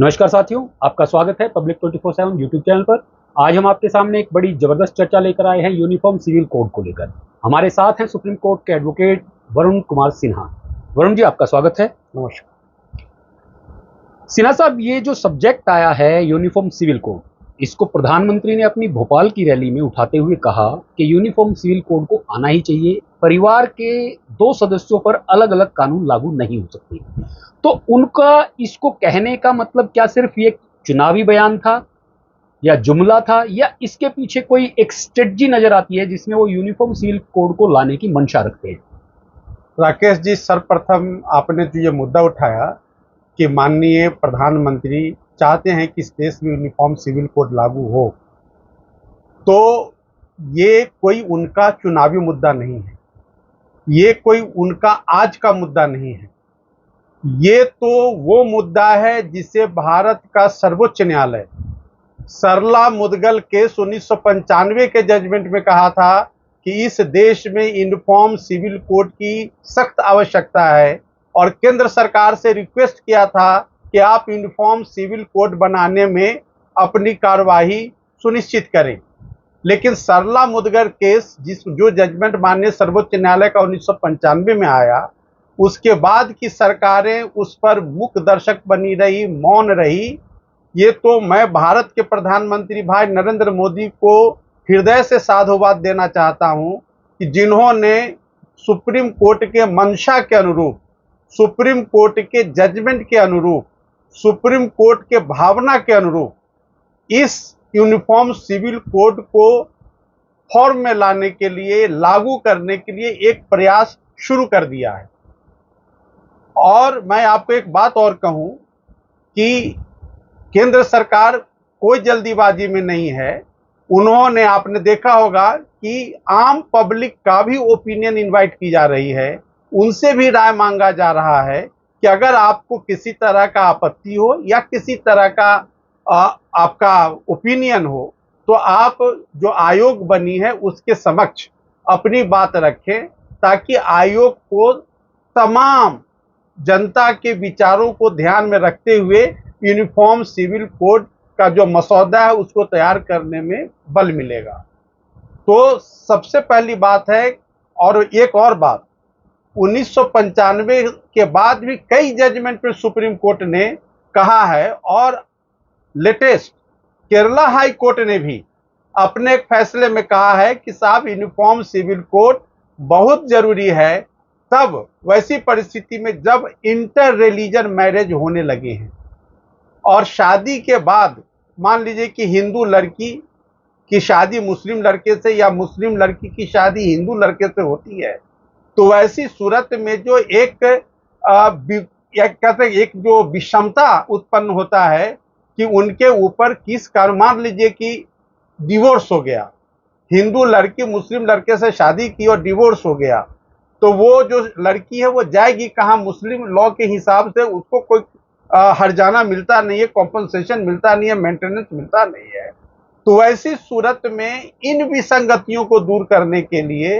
नमस्कार साथियों, आपका स्वागत है पब्लिक 24/7 यूट्यूब चैनल पर। आज हम आपके सामने एक बड़ी जबरदस्त चर्चा लेकर आए हैं यूनिफॉर्म सिविल कोड को लेकर। हमारे साथ हैं सुप्रीम कोर्ट के एडवोकेट वरुण कुमार सिन्हा। वरुण जी, आपका स्वागत है। नमस्कार सिन्हा साहब, ये जो सब्जेक्ट आया है यूनिफॉर्म सिविल कोड, इसको प्रधानमंत्री ने अपनी भोपाल की रैली में उठाते हुए कहा कि यूनिफॉर्म सिविल कोड को आना ही चाहिए, परिवार के 2 सदस्यों पर अलग अलग कानून लागू नहीं हो सकते। तो उनका इसको कहने का मतलब क्या सिर्फ ये चुनावी बयान था या जुमला था, या इसके पीछे कोई एक स्ट्रेटजी नजर आती है जिसमें वो यूनिफॉर्म सिविल कोड को लाने की मंशा रखते हैं? राकेश जी, सर्वप्रथम आपने जो ये मुद्दा उठाया कि माननीय प्रधानमंत्री चाहते हैं कि इस देश में यूनिफॉर्म सिविल कोड लागू हो, तो ये कोई उनका चुनावी मुद्दा नहीं है, ये कोई उनका आज का मुद्दा नहीं है। ये तो वो मुद्दा है जिसे भारत का सर्वोच्च न्यायालय सरला मुदगल केस 1995 के जजमेंट में कहा था कि इस देश में यूनिफॉर्म सिविल कोड की सख्त आवश्यकता है, और केंद्र सरकार से रिक्वेस्ट किया था कि आप यूनिफॉर्म सिविल कोड बनाने में अपनी कार्यवाही सुनिश्चित करें। लेकिन सरला मुदगल केस जो जजमेंट माननीय सर्वोच्च न्यायालय का 1995 में आया, उसके बाद की सरकारें उस पर मूक दर्शक बनी रही, मौन रही। ये तो मैं भारत के प्रधानमंत्री भाई नरेंद्र मोदी को हृदय से साधुवाद देना चाहता हूं कि जिन्होंने सुप्रीम कोर्ट के मंशा के अनुरूप, सुप्रीम कोर्ट के जजमेंट के अनुरूप, सुप्रीम कोर्ट के भावना के अनुरूप इस यूनिफॉर्म सिविल कोड को फॉर्म में लाने के लिए, लागू करने के लिए एक प्रयास शुरू कर दिया है। और मैं आपको एक बात और कहूं कि केंद्र सरकार कोई जल्दीबाजी में नहीं है। उन्होंने, आपने देखा होगा कि आम पब्लिक का भी ओपिनियन इनवाइट की जा रही है, उनसे भी राय मांगा जा रहा है कि अगर आपको किसी तरह का आपत्ति हो या किसी तरह का आपका ओपिनियन हो, तो आप जो आयोग बनी है उसके समक्ष अपनी बात रखें, ताकि आयोग को तमाम जनता के विचारों को ध्यान में रखते हुए यूनिफॉर्म सिविल कोड का जो मसौदा है उसको तैयार करने में बल मिलेगा। तो सबसे पहली बात है। और एक और बात, 1995 के बाद भी कई जजमेंट में सुप्रीम कोर्ट ने कहा है, और लेटेस्ट केरला हाई कोर्ट ने भी अपने एक फैसले में कहा है कि साहब यूनिफॉर्म सिविल कोड बहुत जरूरी है तब वैसी परिस्थिति में जब इंटर रिलीजन मैरिज होने लगे हैं, और शादी के बाद मान लीजिए कि हिंदू लड़की की शादी मुस्लिम लड़के से या मुस्लिम लड़की की शादी हिंदू लड़के से होती है, तो वैसी सूरत में जो एक जो विषमता उत्पन्न होता है कि उनके ऊपर किस कारण, मान लीजिए कि डिवोर्स हो गया, हिंदू लड़की मुस्लिम लड़के से शादी की और डिवोर्स हो गया, तो वो जो लड़की है वो जाएगी कहाँ? मुस्लिम लॉ के हिसाब से उसको कोई हर्जाना मिलता नहीं है, कॉम्पनसेशन मिलता नहीं है, मेंटेनेंस मिलता नहीं है। तो ऐसी सूरत में इन विसंगतियों को दूर करने के लिए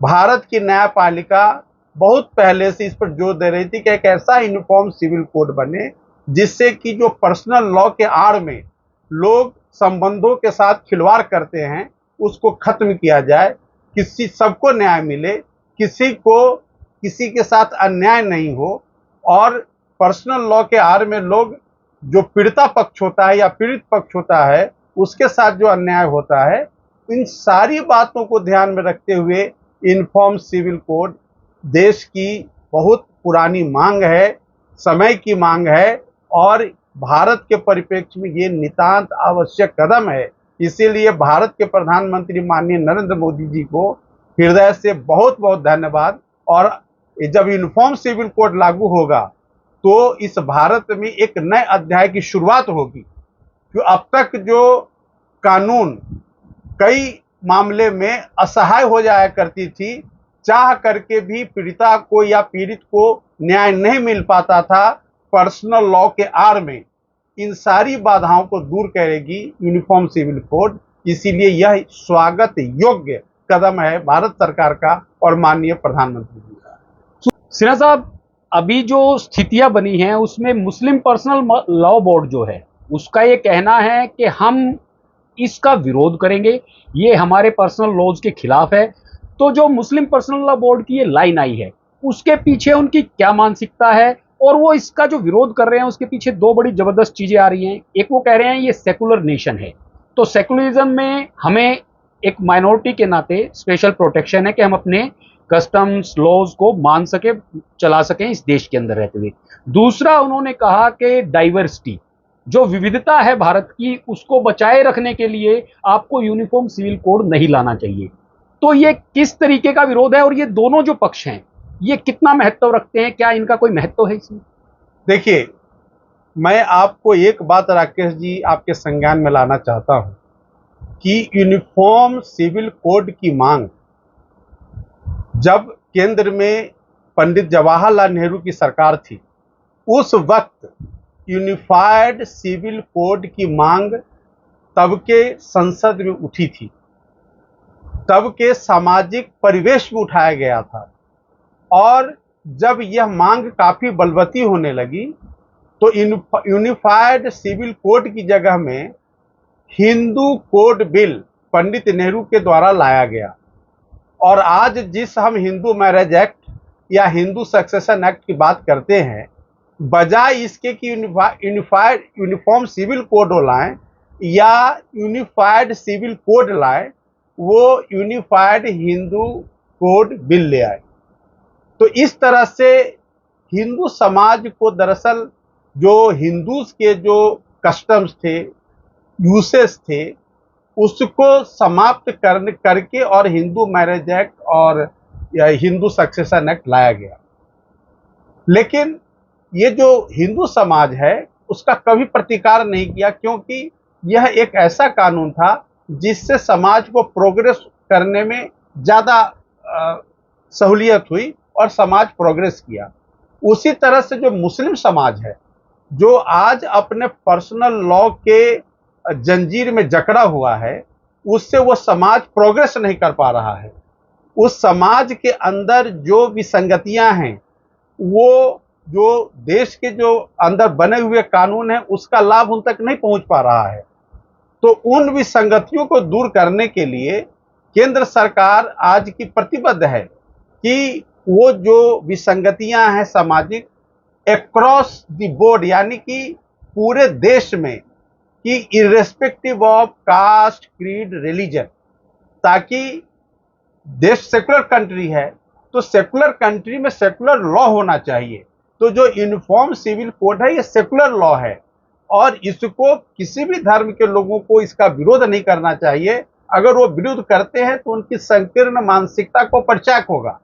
भारत की न्यायपालिका बहुत पहले से इस पर जोर दे रही थी कि एक ऐसा यूनिफॉर्म सिविल कोड बने जिससे कि जो पर्सनल लॉ के आड़ में लोग संबंधों के साथ खिलवाड़ करते हैं उसको खत्म किया जाए, सबको न्याय मिले, किसी के साथ अन्याय नहीं हो, और पर्सनल लॉ के आड़ में लोग, जो पीड़िता पक्ष होता है या पीड़ित पक्ष होता है, उसके साथ जो अन्याय होता है, इन सारी बातों को ध्यान में रखते हुए यूनिफॉर्म सिविल कोड देश की बहुत पुरानी मांग है, समय की मांग है, और भारत के परिप्रेक्ष्य में ये नितांत आवश्यक कदम है। इसीलिए भारत के प्रधानमंत्री माननीय नरेंद्र मोदी जी को हृदय से बहुत बहुत धन्यवाद। और जब यूनिफॉर्म सिविल कोड लागू होगा तो इस भारत में एक नए अध्याय की शुरुआत होगी। जो अब तक जो कानून कई मामले में असहाय हो जाया करती थी, चाह करके भी पीड़िता को या पीड़ित को न्याय नहीं मिल पाता था पर्सनल लॉ के आड़ में, इन सारी बाधाओं को दूर करेगी यूनिफॉर्म सिविल कोड। इसीलिए यह स्वागत योग्य कदम है भारत सरकार का और माननीय प्रधानमंत्री जी का। सिन्हा साहब, अभी जो स्थितियां बनी हैं उसमें मुस्लिम पर्सनल लॉ बोर्ड जो है उसका ये कहना है कि हम इसका विरोध करेंगे, ये हमारे पर्सनल लॉज के खिलाफ है। तो जो मुस्लिम पर्सनल लॉ बोर्ड की ये लाइन आई है उसके पीछे उनकी क्या मानसिकता है और वो इसका जो विरोध कर रहे हैं उसके पीछे दो बड़ी जबरदस्त चीजें आ रही हैं। एक वो कह रहे हैं ये सेकुलर नेशन है, तो सेकुलरिज्म में हमें एक माइनॉरिटी के नाते स्पेशल प्रोटेक्शन है कि हम अपने कस्टम्स लॉज को मान सके, चला सकें इस देश के अंदर रहते हुए। दूसरा उन्होंने कहा कि डाइवर्सिटी, जो विविधता है भारत की उसको बचाए रखने के लिए आपको यूनिफॉर्म सिविल कोड नहीं लाना चाहिए। तो ये किस तरीके का विरोध है और ये दोनों जो पक्ष हैं ये कितना महत्व रखते हैं, क्या इनका कोई महत्व है इसमें? देखिए, मैं आपको एक बात राकेश जी आपके संज्ञान में लाना चाहता हूं कि यूनिफॉर्म सिविल कोड की मांग जब केंद्र में पंडित जवाहरलाल नेहरू की सरकार थी, उस वक्त यूनिफाइड सिविल कोड की मांग तब के संसद में उठी थी, तब के सामाजिक परिवेश में उठाया गया था। और जब यह मांग काफी बलवती होने लगी तो यूनिफाइड सिविल कोड की जगह में हिंदू कोड बिल पंडित नेहरू के द्वारा लाया गया। और आज जिस हम हिंदू मैरिज एक्ट या हिंदू सक्सेशन एक्ट की बात करते हैं, बजाय इसके कि यूनिफॉर्म सिविल कोड लाएं या यूनिफाइड सिविल कोड लाएं, वो यूनिफाइड हिंदू कोड बिल ले आए। तो इस तरह से हिंदू समाज को दरअसल जो हिंदूज के जो कस्टम्स थे, यूसेस थे, उसको समाप्त करके और हिंदू मैरिज एक्ट और हिंदू सक्सेशन एक्ट लाया गया। लेकिन ये जो हिंदू समाज है उसका कभी प्रतिकार नहीं किया, क्योंकि यह एक ऐसा कानून था जिससे समाज को प्रोग्रेस करने में ज़्यादा सहूलियत हुई और समाज प्रोग्रेस किया। उसी तरह से जो मुस्लिम समाज है, जो आज अपने पर्सनल लॉ के जंजीर में जकड़ा हुआ है, उससे वो समाज प्रोग्रेस नहीं कर पा रहा है। उस समाज के अंदर जो विसंगतियां हैं, वो जो देश के जो अंदर बने हुए कानून हैं उसका लाभ उन तक नहीं पहुंच पा रहा है। तो उन विसंगतियों को दूर करने के लिए केंद्र सरकार आज की प्रतिबद्ध है कि वो जो विसंगतियां हैं सामाजिक, अक्रॉस द बोर्ड, यानी कि पूरे देश में, कि irrespective of caste, creed, religion, ताकि देश सेकुलर कंट्री है तो सेकुलर कंट्री में सेकुलर लॉ होना चाहिए। तो जो यूनिफॉर्म सिविल कोड है ये सेकुलर लॉ है और इसको किसी भी धर्म के लोगों को इसका विरोध नहीं करना चाहिए। अगर वो विरोध करते हैं तो उनकी संकीर्ण मानसिकता को परिचायक होगा।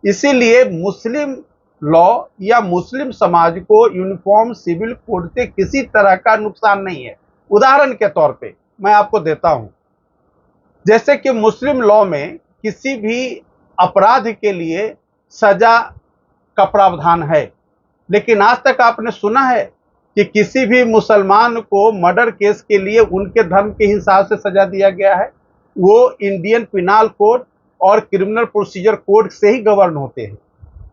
इसीलिए मुस्लिम लॉ या मुस्लिम समाज को यूनिफॉर्म सिविल कोड से किसी तरह का नुकसान नहीं है। उदाहरण के तौर पे मैं आपको देता हूं, जैसे कि मुस्लिम लॉ में किसी भी अपराध के लिए सजा का प्रावधान है, लेकिन आज तक आपने सुना है कि किसी भी मुसलमान को मर्डर केस के लिए उनके धर्म के हिसाब से सजा दिया गया है? वो इंडियन पिनाल कोड और क्रिमिनल प्रोसीजर कोड से ही गवर्न होते हैं।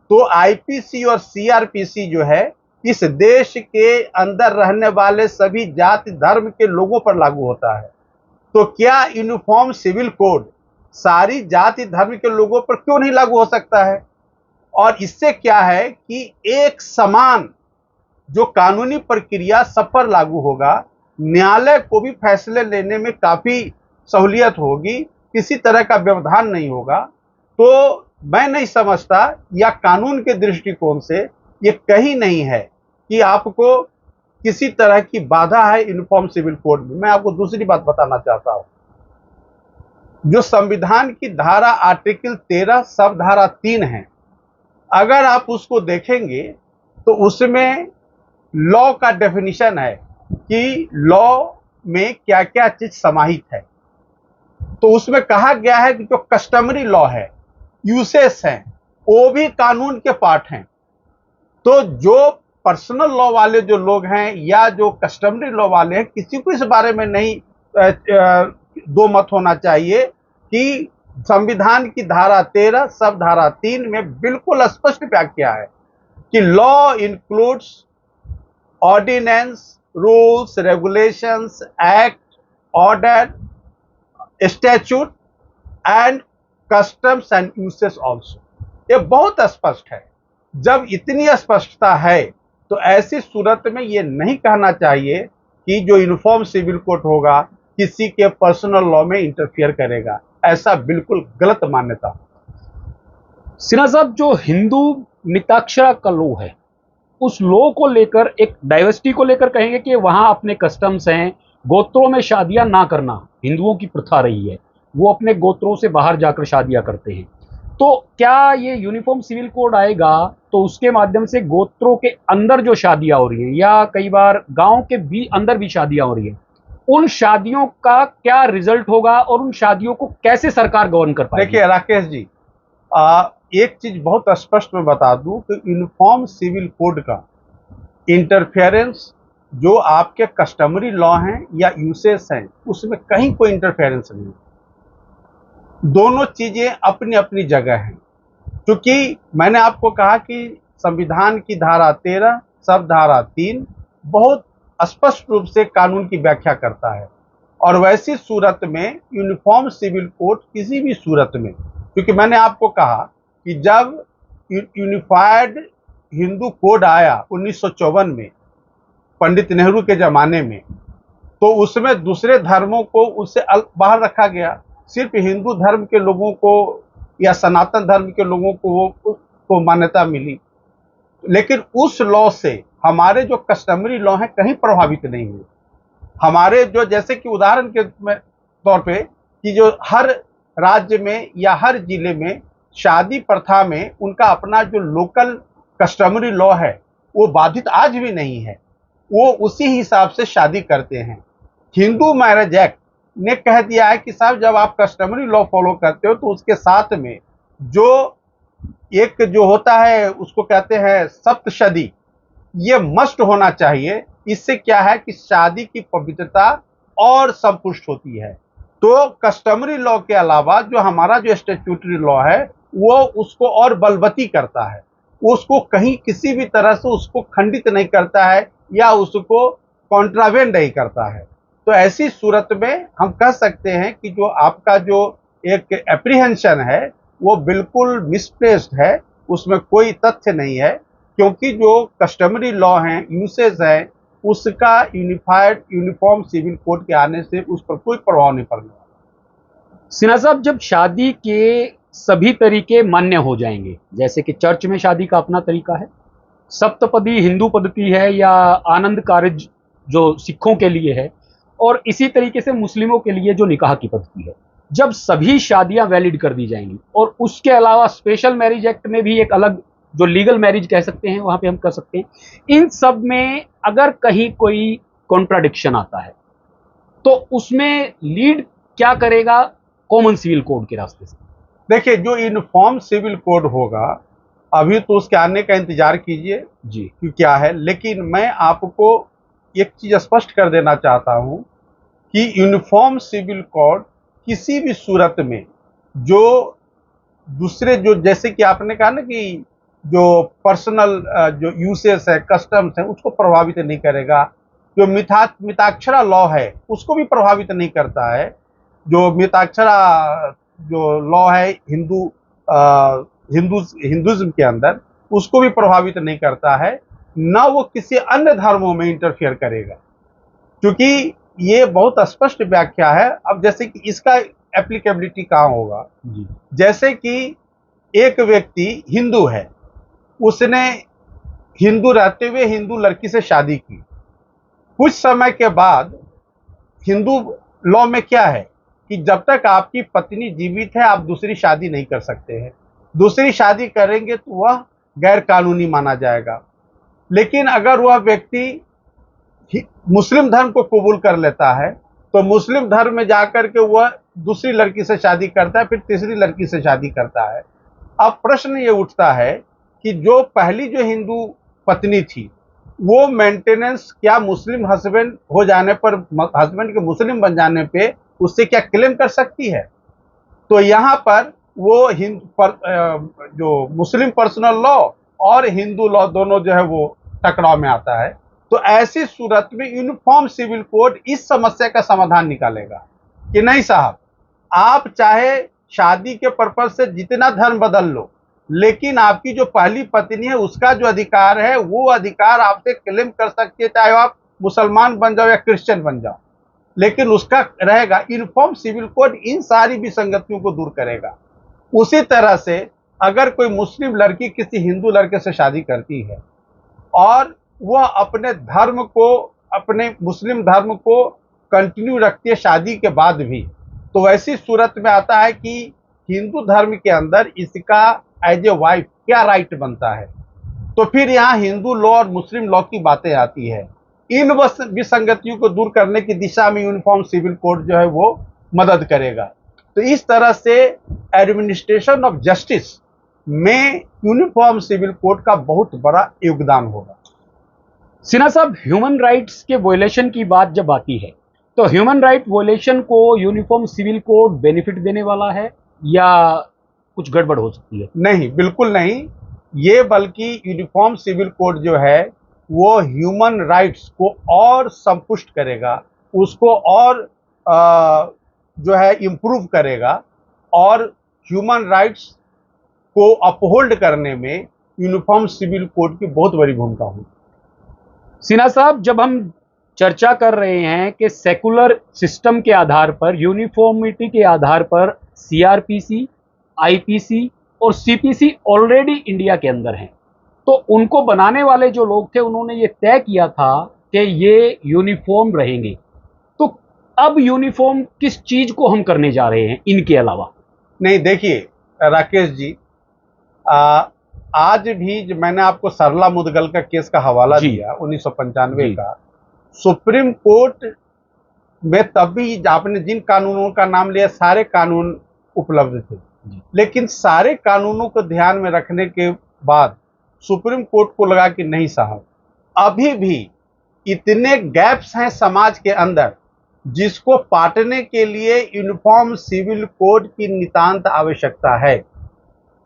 तो आईपीसी और सीआरपीसी जो है इस देश के अंदर रहने वाले सभी जाति धर्म के लोगों पर लागू होता है। तो क्या यूनिफॉर्म सिविल कोड सारी जाति धर्म के लोगों पर क्यों नहीं लागू हो सकता है? और इससे क्या है कि एक समान जो कानूनी प्रक्रिया सब पर लागू होगा, न्यायालय को भी फैसले लेने में काफी सहूलियत होगी, किसी तरह का व्यवधान नहीं होगा। तो मैं नहीं समझता या कानून के दृष्टिकोण से ये कहीं नहीं है कि आपको किसी तरह की बाधा है यूनिफॉर्म सिविल कोड में। मैं आपको दूसरी बात बताना चाहता हूं, जो संविधान की धारा आर्टिकल 13 सब धारा 3 है, अगर आप उसको देखेंगे तो उसमें लॉ का डेफिनेशन है कि लॉ में क्या क्या चीज समाहित है। तो उसमें कहा गया है कि जो कस्टमरी लॉ है, यूसेस हैं, वो भी कानून के पार्ट हैं। तो जो पर्सनल लॉ वाले जो लोग हैं या जो कस्टमरी लॉ वाले हैं, किसी को इस बारे में नहीं दो मत होना चाहिए कि संविधान की धारा 13 सब धारा 3 में बिल्कुल स्पष्ट व्याख्या है। कि law includes ordinance, rules, regulations, act, order, statute and customs and uses also. ये बहुत स्पष्ट है। जब इतनी स्पष्टता है तो ऐसी सूरत में ये नहीं कहना चाहिए कि जो यूनिफॉर्म सिविल कोड होगा किसी के पर्सनल लॉ में इंटरफियर करेगा। ऐसा बिल्कुल गलत मान्यता। सिन्हा साहब, जो हिंदू मिताक्षरा का लॉ है, उस लॉ को लेकर एक डाइवर्सिटी को लेकर कहेंगे कि वहां अपने कस्टम्स हैं, गोत्रों में शादियां ना करना हिंदुओं की प्रथा रही है, वो अपने गोत्रों से बाहर जाकर शादियां करते हैं। तो क्या ये यूनिफॉर्म सिविल कोड आएगा तो उसके माध्यम से गोत्रों के अंदर जो शादियां हो रही हैं या कई बार गांव के भी अंदर भी शादियां हो रही हैं, उन शादियों का क्या रिजल्ट होगा और उन शादियों को कैसे सरकार गवर्न कर पाएगी? देखिए राकेश जी, एक चीज बहुत स्पष्ट मैं बता दूं कि यूनिफॉर्म सिविल कोड का इंटरफेरेंस जो आपके कस्टमरी लॉ हैं या यूसेस हैं उसमें कहीं कोई इंटरफेरेंस नहीं। दोनों चीजें अपनी अपनी जगह हैं। क्योंकि मैंने आपको कहा कि संविधान की धारा 13 सब धारा 3 बहुत स्पष्ट रूप से कानून की व्याख्या करता है। और वैसी सूरत में यूनिफॉर्म सिविल कोड किसी भी सूरत में, क्योंकि मैंने आपको कहा कि जब यूनिफाइड हिंदू कोड आया 1954 में पंडित नेहरू के जमाने में, तो उसमें दूसरे धर्मों को उससे बाहर रखा गया। सिर्फ हिंदू धर्म के लोगों को या सनातन धर्म के लोगों को मान्यता मिली। लेकिन उस लॉ से हमारे जो कस्टमरी लॉ हैं कहीं प्रभावित नहीं हुए। हमारे जो, जैसे कि उदाहरण के तौर पे कि जो हर राज्य में या हर जिले में शादी प्रथा में उनका अपना जो लोकल कस्टमरी लॉ है वो बाधित आज भी नहीं है। वो उसी हिसाब से शादी करते हैं। हिंदू मैरिज एक्ट ने कह दिया है कि साहब जब आप कस्टमरी लॉ फॉलो करते हो तो उसके साथ में जो एक जो होता है उसको कहते हैं सप्तशती, ये मस्ट होना चाहिए। इससे क्या है कि शादी की पवित्रता और संपुष्ट होती है। तो कस्टमरी लॉ के अलावा जो हमारा जो स्टैट्यूटरी लॉ है वो उसको और बलवती करता है, उसको कहीं किसी भी तरह से उसको खंडित नहीं करता है या उसको कॉन्ट्रावेंड नहीं करता है। तो ऐसी सूरत में हम कह सकते हैं कि जो आपका जो एक एप्रीहेंशन है वो बिल्कुल मिसप्लेस्ड है, उसमें कोई तथ्य नहीं है। क्योंकि जो कस्टमरी लॉ हैं, यूसेज है, उसका यूनिफॉर्म सिविल कोड के आने से उस पर कोई प्रभाव नहीं पड़ने वाला। सिन्हा साहब, जब शादी के सभी तरीके मान्य हो जाएंगे, जैसे कि चर्च में शादी का अपना तरीका है, सप्तपदी हिंदू पद्धति है या आनंद कारज जो सिखों के लिए है, और इसी तरीके से मुस्लिमों के लिए जो निकाह की पद्धति है, जब सभी शादियां वैलिड कर दी जाएंगी और उसके अलावा स्पेशल मैरिज एक्ट में भी एक अलग जो लीगल मैरिज कह सकते हैं वहां पे हम कर सकते हैं, इन सब में अगर कहीं कोई कॉन्ट्राडिक्शन आता है तो उसमें लीड क्या करेगा कॉमन सिविल कोड के रास्ते से? देखिए, जो यूनिफॉर्म सिविल कोड होगा अभी तो उसके आने का इंतजार कीजिए जी कि क्या है। लेकिन मैं आपको एक चीज स्पष्ट कर देना चाहता हूं कि यूनिफॉर्म सिविल कोड किसी भी सूरत में जो दूसरे जो, जैसे कि आपने कहा ना कि जो पर्सनल जो यूसेस है, कस्टम्स है, उसको प्रभावित नहीं करेगा। जो मिताक्षरा लॉ है उसको भी प्रभावित नहीं करता है। जो मिताक्षरा जो लॉ है हिंदुज्म के अंदर, उसको भी प्रभावित नहीं करता है। न वो किसी अन्य धर्मों में इंटरफियर करेगा, क्योंकि ये बहुत स्पष्ट व्याख्या है। अब जैसे कि इसका एप्लीकेबिलिटी कहाँ होगा जी जैसे कि एक व्यक्ति हिंदू है, उसने हिंदू रहते हुए हिंदू लड़की से शादी की। कुछ समय के बाद हिंदू लॉ में क्या है कि जब तक आपकी पत्नी जीवित है आप दूसरी शादी नहीं कर सकते हैं। दूसरी शादी करेंगे तो वह गैर कानूनी माना जाएगा। लेकिन अगर वह व्यक्ति मुस्लिम धर्म को कबूल कर लेता है तो मुस्लिम धर्म में जाकर के वह दूसरी लड़की से शादी करता है, फिर तीसरी लड़की से शादी करता है। अब प्रश्न ये उठता है कि जो पहली जो हिंदू पत्नी थी वो मेंटेनेंस क्या मुस्लिम हस्बैंड हो जाने पर, हस्बैंड के मुस्लिम बन जाने पे उससे क्या क्लेम कर सकती है? तो यहाँ पर वो जो मुस्लिम पर्सनल लॉ और हिंदू लॉ दोनों जो है वो टकराव में आता है। तो ऐसी सूरत में यूनिफॉर्म सिविल कोड इस समस्या का समाधान निकालेगा कि नहीं साहब, आप चाहे शादी के पर्पज से जितना धर्म बदल लो, लेकिन आपकी जो पहली पत्नी है उसका जो अधिकार है वो अधिकार आपसे क्लेम कर सकती है, चाहे आप मुसलमान बन जाओ या क्रिश्चियन बन जाओ, लेकिन उसका रहेगा। यूनिफॉर्म सिविल कोड इन सारी विसंगतियों को दूर करेगा। उसी तरह से अगर कोई मुस्लिम लड़की किसी हिंदू लड़के से शादी करती है और वह अपने धर्म को, अपने मुस्लिम धर्म को कंटिन्यू रखती है शादी के बाद भी, तो वैसी सूरत में आता है कि हिंदू धर्म के अंदर इसका एज ए वाइफ क्या राइट बनता है। तो फिर यहाँ हिंदू लॉ और मुस्लिम लॉ की बातें आती है। इन विसंगतियों को दूर करने की दिशा में यूनिफॉर्म सिविल कोड जो है वो मदद करेगा। तो इस तरह से एडमिनिस्ट्रेशन ऑफ जस्टिस में यूनिफॉर्म सिविल कोड का बहुत बड़ा योगदान होगा। सिन्हा साहब, ह्यूमन राइट्स के वॉयलेशन की बात जब आती है तो ह्यूमन राइट वॉयलेशन को यूनिफॉर्म सिविल कोड बेनिफिट देने वाला है या कुछ गड़बड़ हो सकती है? नहीं, बिल्कुल नहीं। ये बल्कि यूनिफॉर्म सिविल कोड जो है वो ह्यूमन राइट्स को और संपुष्ट करेगा, उसको और जो है इम्प्रूव करेगा, और ह्यूमन राइट्स को अपहोल्ड करने में यूनिफॉर्म सिविल कोड की बहुत बड़ी भूमिका होगी। सिन्हा साहब, जब हम चर्चा कर रहे हैं कि सेकुलर सिस्टम के आधार पर, यूनिफॉर्मिटी के आधार पर सीआरपीसी, आईपीसी और सीपीसी ऑलरेडी इंडिया के अंदर हैं, तो उनको बनाने वाले जो लोग थे उन्होंने ये तय किया था कि ये यूनिफॉर्म रहेंगे। तो अब यूनिफॉर्म किस चीज को हम करने जा रहे हैं इनके अलावा? नहीं, देखिए राकेश जी, आज भी जो मैंने आपको सरला मुदगल का केस का हवाला दिया 1995 का, सुप्रीम कोर्ट में तभी आपने जिन कानूनों का नाम लिया सारे कानून उपलब्ध थे, लेकिन सारे कानूनों को ध्यान में रखने के बाद सुप्रीम कोर्ट को लगा कि नहीं साहब, अभी भी इतने गैप्स हैं समाज के अंदर जिसको पाटने के लिए यूनिफॉर्म सिविल कोड की नितांत आवश्यकता है।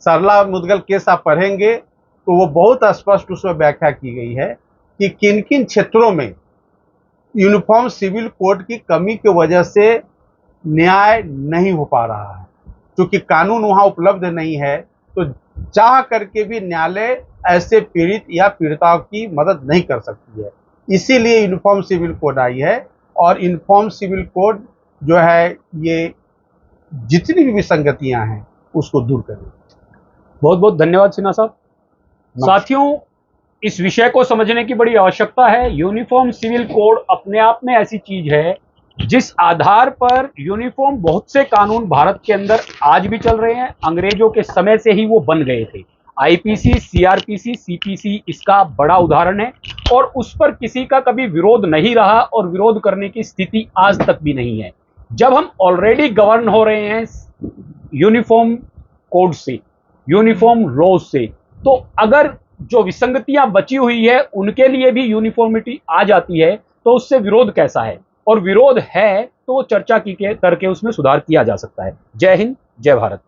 सरला मुदगल केस आप पढ़ेंगे तो वो बहुत स्पष्ट उसमें व्याख्या की गई है कि किन किन क्षेत्रों में यूनिफॉर्म सिविल कोड की कमी की वजह से न्याय नहीं हो पा रहा है। क्योंकि कानून वहां उपलब्ध नहीं है, तो चाह करके भी न्यायालय ऐसे पीड़ित या पीड़िताओं की मदद नहीं कर सकती है। इसीलिए यूनिफॉर्म सिविल कोड आई है, और यूनिफॉर्म सिविल कोड जो है ये जितनी भी विसंगतियां हैं उसको दूर करेगा। बहुत बहुत धन्यवाद सिन्हा साहब। साथियों, इस विषय को समझने की बड़ी आवश्यकता है। यूनिफॉर्म सिविल कोड अपने आप में ऐसी चीज है जिस आधार पर यूनिफॉर्म बहुत से कानून भारत के अंदर आज भी चल रहे हैं, अंग्रेजों के समय से ही वो बन गए थे। आईपीसी, सीआरपीसी, सीपीसी इसका बड़ा उदाहरण है, और उस पर किसी का कभी विरोध नहीं रहा और विरोध करने की स्थिति आज तक भी नहीं है। जब हम ऑलरेडी गवर्न हो रहे हैं यूनिफॉर्म कोड से, यूनिफॉर्म लॉ से, तो अगर जो विसंगतियां बची हुई है उनके लिए भी यूनिफॉर्मिटी आ जाती है, तो उससे विरोध कैसा है? और विरोध है तो चर्चा करके उसमें सुधार किया जा सकता है। जय हिंद, जय भारत।